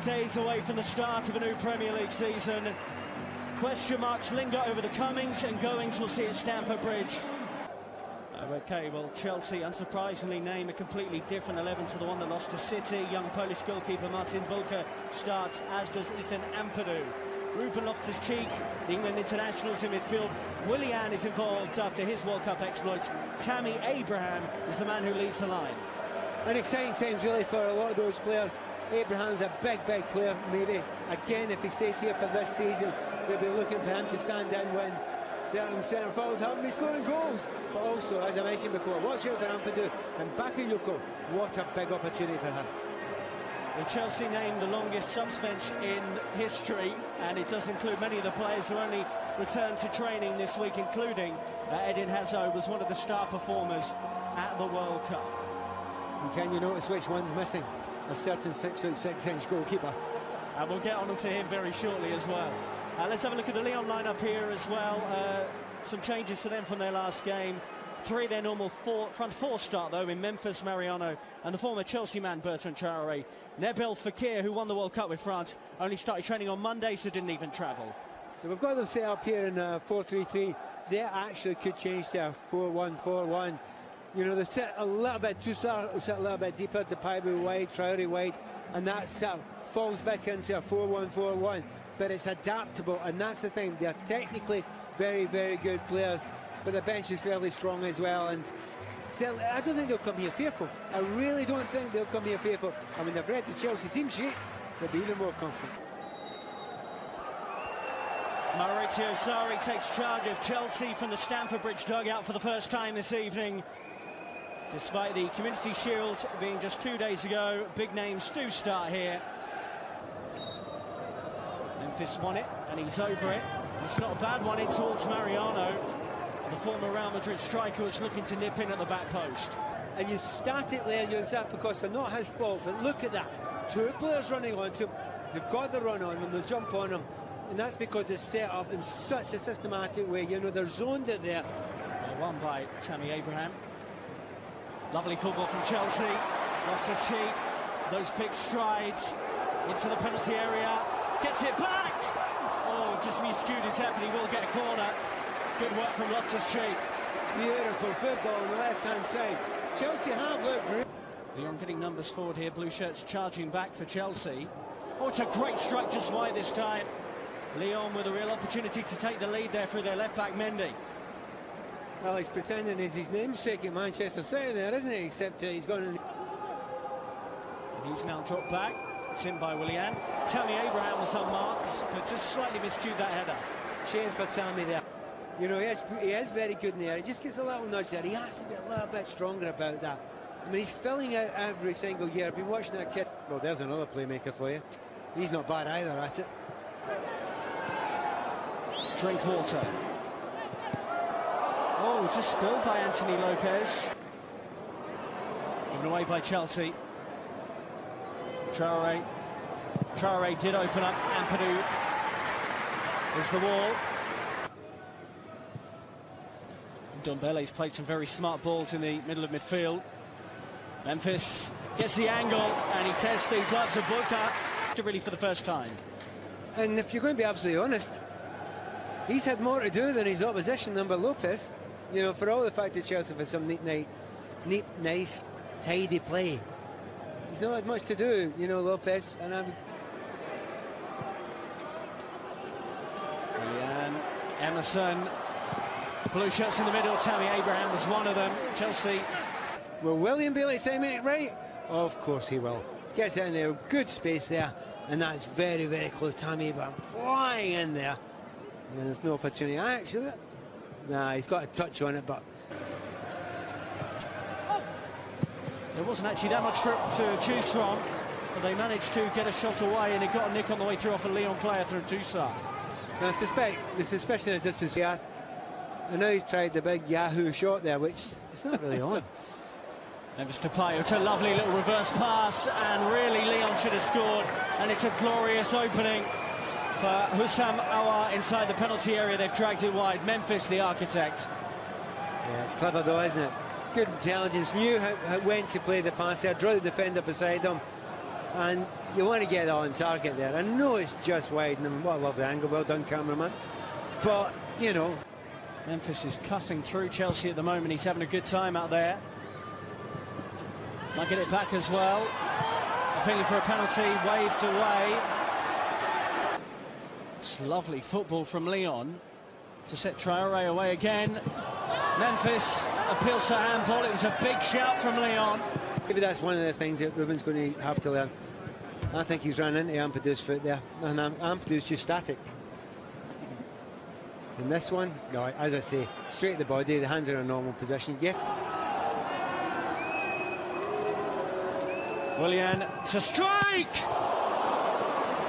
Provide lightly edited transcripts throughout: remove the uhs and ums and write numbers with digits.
Days away from the start of a new Premier League season. Question marks linger over the comings and goings we'll see at Stamford Bridge. Okay, well, Chelsea unsurprisingly name a completely different 11 to the one that lost to City. Young Polish goalkeeper Martin Bulka starts, as does Ethan Ampadu. Ruben Loftus-Cheek, the England internationals in midfield. Lyon is involved after his World Cup exploits. Tammy Abraham is the man who leads the line. An exciting times really for a lot of those players. Abraham's a big player, maybe. Again, if he stays here for this season, we'll be looking for him to stand in when certain centre forwards haven't been scoring goals. But also, as I mentioned before, watch out for Ampadu and Bakayoko. What a big opportunity for him. Well, Chelsea named the longest subs bench in history, and it does include many of the players who only returned to training this week, including Eden Hazard was one of the star performers at the World Cup. And can you notice which one's missing? A certain 6'6" goalkeeper. And we'll get on to him very shortly as well. Let's have a look at the Lyon lineup here as well. Some changes for them from their last game. Three their normal front four start though in Memphis, Mariano and the former Chelsea man Bertrand Traoré. Nabil Fekir, who won the World Cup with France, only started training on Monday, so didn't even travel. So we've got them set up here in 4-3-3. They actually could change to a 4-1-4-1. You know, they sit a little bit too far, sit a little bit deeper to Paibu wide, Traoré wide, and that sort of falls back into a 4-1-4-1. But it's adaptable, and that's the thing. They're technically very good players, but the bench is fairly strong as well. And still, I don't think they'll come here fearful. I really don't think they'll come here fearful. I mean, they've read the Chelsea team sheet, they'll be even more confident. Maurizio Sarri takes charge of Chelsea from the Stamford Bridge dugout for the first time this evening. Despite the Community Shield being just 2 days ago, big names do start here. Memphis won it, and he's over it. It's not a bad one in towards Mariano, the former Real Madrid striker, was looking to nip in at the back post. And you start it there, Josep, because they're not his fault, but look at that. Two players running onto him. They've got the run on them, they'll jump on him. And that's because it's set up in such a systematic way. You know, they're zoned it there. Won by Tammy Abraham. Lovely football from Chelsea. Loftus-Cheek, those big strides into the penalty area. Gets it back! Oh, just miscued his head, but he will get a corner. Good work from Loftus-Cheek. Beautiful football on the left-hand side. Chelsea have looked great. Lyon getting numbers forward here. Blue shirts charging back for Chelsea. Oh, it's a great strike just wide this time. Lyon with a real opportunity to take the lead there through their left-back Mendy. Well, he's pretending he's his namesake at Manchester City there, isn't he? Except he's gone in. And he's now dropped back. It's in by Willian. Tammy Abraham was unmarked, but just slightly miscued that header. Shame for Tammy there. You know, he is very good in the air. He just gets a little nudge there. He has to be a little bit stronger about that. I mean, he's filling out every single year. I've been watching that kid. Well, there's another playmaker for you. He's not bad either at it. Drink water. Oh, just spilled by Anthony Lopez. Given away by Chelsea. Traoré. Traoré did open up. Ampadu is the wall. Ndombele's played some very smart balls in the middle of midfield. Memphis gets the angle and he tests the gloves of Bulka really for the first time. And if you're going to be absolutely honest, he's had more to do than his opposition number Lopez. You know, for all the fact that Chelsea for some neat, nice, tidy play. He's not had much to do, you know, Lopez. And Emerson, blue shirts in the middle. Tammy Abraham was one of them. Chelsea. Will William be able to time it right? Of course he will. Gets in there, good space there, and that's very close. Tammy Abraham flying in there. And there's no opportunity. Actually, nah, he's got a touch on it, but there wasn't actually that much to choose from, but they managed to get a shot away, and it got a nick on the way through off a Lyon player through Toussaint. Now, I suspect the suspicion is this is I know he's tried the big Yahoo shot there, which it's not really on. Memphis Depay, it's a lovely little reverse pass, and really Lyon should have scored, and it's a glorious opening for Hussam Aouar inside the penalty area. They've dragged it wide. Memphis, the architect. Yeah, it's clever though, isn't it? Good intelligence, knew when to play the pass there, drew the defender beside him, and you want to get on target there. I know it's just wide, and what a lovely angle. Well done, cameraman. But, you know. Memphis is cutting through Chelsea at the moment. He's having a good time out there. Might get it back as well. Appealing for a penalty, waved away. It's lovely football from Lyon to set Traoré away again. Memphis appeals to handball. It was a big shout from Lyon. Maybe that's one of the things that Ruben's going to have to learn. I think he's run into Ampadu's foot there, and Ampadu's just static. And this one, no, as I say, straight at the body, the hands are in a normal position. Yeah. Willian to strike!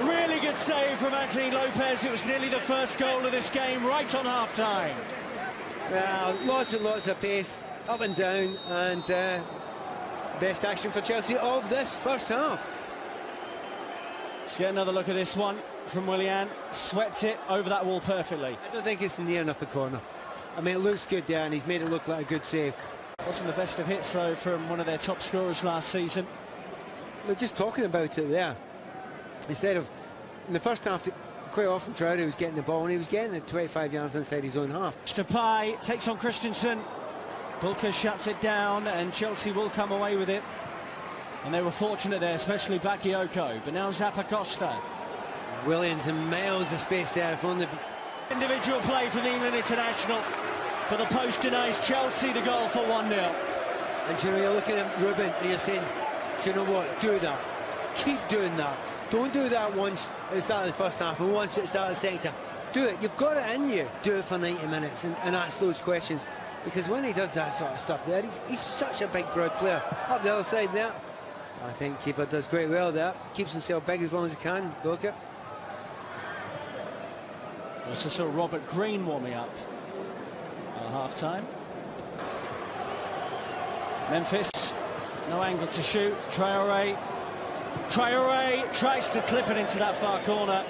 Really good save from Anthony Lopez. It was nearly the first goal of this game, right on half-time. Well, lots and lots of pace, up and down, and best action for Chelsea of this first half. Let's get another look at this one from Willian. Swept it over that wall perfectly. I don't think it's near enough the corner. I mean, it looks good there, and he's made it look like a good save. Wasn't the best of hits, though, from one of their top scorers last season. They're just talking about it there. Instead of, in the first half, quite often Traoré was getting the ball, and he was getting it 25 yards inside his own half. Stapay takes on Christensen. Bulka shuts it down, and Chelsea will come away with it. And they were fortunate there, especially Bakayoko. But now Zappacosta. Williams and miles of space there. If only... Individual play from the England international. But the post denies Chelsea the goal for 1-0. And you know, you're looking at Ruben and you're saying, do you know what? Do that. Keep doing that. Don't do that once at the start of the first half and once at the start of the second half. Do it. You've got it in you. Do it for 90 minutes and ask those questions. Because when he does that sort of stuff there, he's such a big, broad player. Up the other side there. I think keeper does quite well there. Keeps himself big as long as he can. Bulka. Also saw Robert Green warming up at half-time. Memphis, no angle to shoot. Traoré tries to clip it into that far corner.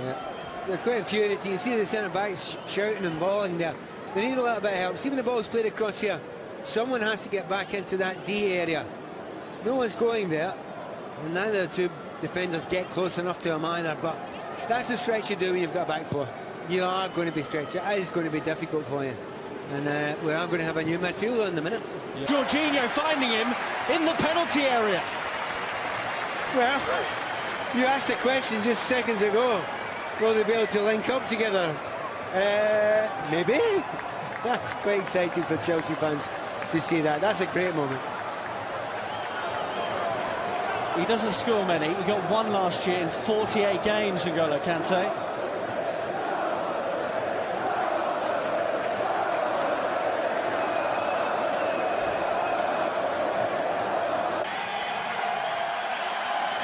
Yeah, they're quite infuriated. You can see the centre-backs shouting and bawling there. They need a little bit of help. See when the ball's played across here, someone has to get back into that D area. No one's going there, and neither of the two defenders get close enough to him either, but that's the stretch you do when you've got a back four. You are going to be stretched. It is going to be difficult for you. And we are going to have a new midfielder in a minute. Yeah. Jorginho finding him in the penalty area. Well, you asked the question just seconds ago. Will they be able to link up together? Maybe. That's quite exciting for Chelsea fans to see that. That's a great moment. He doesn't score many. He got one last year in 48 games, N'Golo Kante.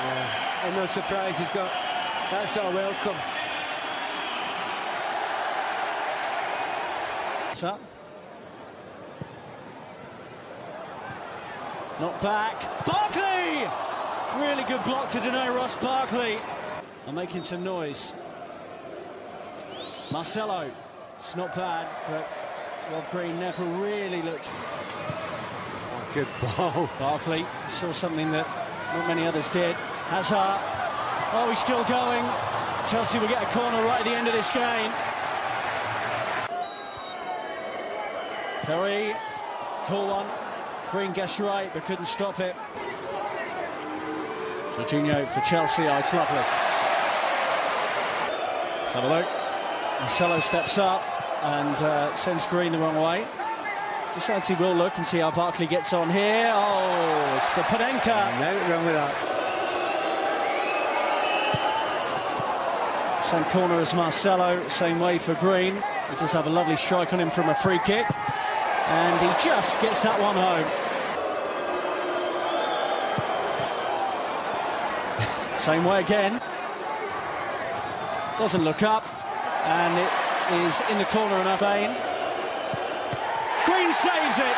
Yeah, and no surprise he's got that sort of welcome. What's up? Not back. Barkley! Really good block to deny Ross Barkley. Are making some noise. Marcelo. It's not bad, but Rob Green never really looked. Oh, good ball. Barkley saw something that not many others did. Hazard. Oh, he's still going. Chelsea will get a corner right at the end of this game. Perry. Cool one. Green guessed right, but couldn't stop it. Jorginho for Chelsea. Oh, it's lovely. Let's have a look. Marcelo steps up and sends Green the wrong way. Decides he will look and see how Barkley gets on here. Oh, it's the Panenka. No, wrong with that. Same corner as Marcelo, same way for Green. He does have a lovely strike on him from a free kick. And he just gets that one home. Same way again. Doesn't look up. And it is in the corner and Bain. Green saves it.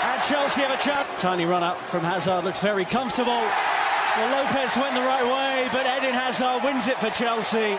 And Chelsea have a chance. Tiny run up from Hazard, looks very comfortable. Well, Lopez went the right way, but Eden Hazard wins it for Chelsea.